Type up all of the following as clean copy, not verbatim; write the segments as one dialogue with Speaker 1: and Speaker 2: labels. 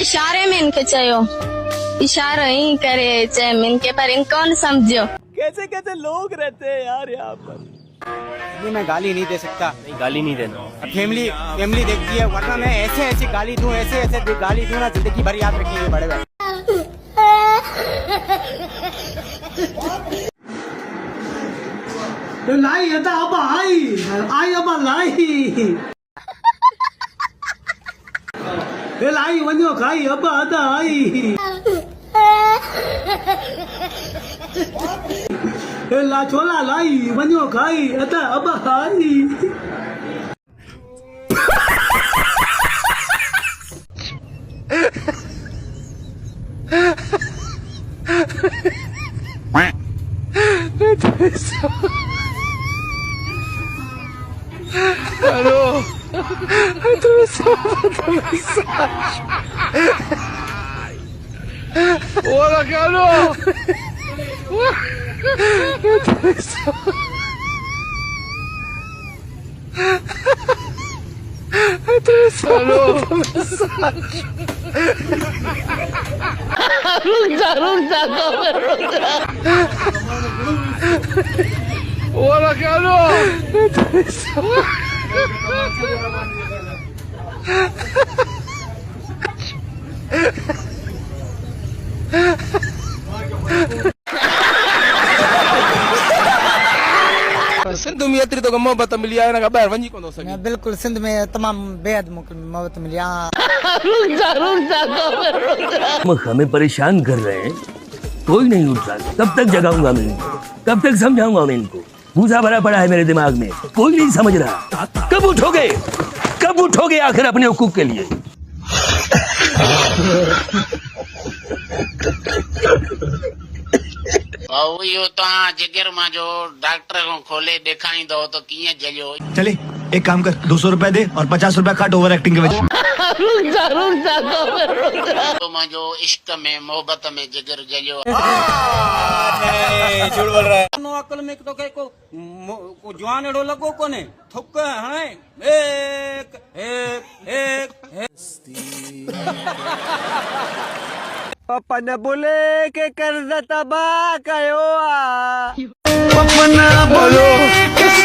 Speaker 1: इशारे में इनके चयो इशारा ही करे चे इनके पर इन कौन समझो।
Speaker 2: कैसे कैसे लोग रहते हैं यार यहाँ पर।
Speaker 3: मैं गाली नहीं दे सकता।
Speaker 2: नहीं गाली नहीं देना।
Speaker 3: फैमिली देखती है, वरना मैं ऐसे गाली दूं, ऐसे गाली दूं ना, जिंदगी भर याद रखेंगे बड़े भाई।
Speaker 4: लाई आता अब आई अब लाई लाई वञो खाई अब अदा आई ला छोला लाई वञो खाई अदा अब आई।
Speaker 2: Hello hola Carlos. Hola Carlos. Sindh में एतिरी तो मोहब्बत मिली आहे ना ॿाहिरि वञी कोन थो सघे।
Speaker 3: बिल्कुल सिंध में तमाम बेहद मोहब्बत मिली।
Speaker 5: हमें परेशान कर रहे हैं, कोई नहीं उठ रहा। कब तक जगाऊंगा मैं इनको, कब तक समझाऊंगा मैं इनको। भूसा भरा पड़ा है मेरे दिमाग में, कोई नहीं समझ रहा। कब उठोगे आखिर अपने हुकूक के लिए।
Speaker 6: यो तो जिगर मां जो डॉक्टर को खोले दिखाई दो तो किए जलियो।
Speaker 7: चले एक काम कर, 200 रुपए दे और 50 रुपए काट ओवर एक्टिंग के वजह।
Speaker 6: तो मां जो इश्क में मोहब्बत में जिगर जलियो।
Speaker 2: झूठ बोल रहा है।
Speaker 3: नो अकल में तो को जवान एड़ो लगो कोने थुक है एक
Speaker 2: पपन बुले के कर्ज तबाह कयो
Speaker 7: पपन बोलो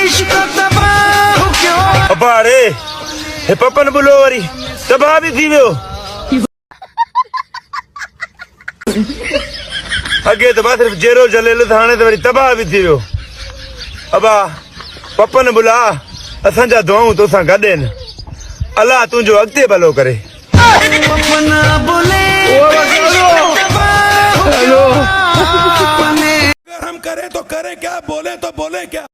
Speaker 7: इश्क तबाह क्यों अबारे हे पपन बोलो वरी तबाह भी थी वियो। अगे तो बस सिर्फ जेरो जलेलो थाने तो वरी तबाह भी थी वियो। अबा पपन बुला असां जा दुआऊं तो सां गॾनि। अल्लाह तुंहिंजो अॻिते भलो करे। पपन बोले हेलो। अगर हम करें तो करें क्या, बोले तो बोले क्या।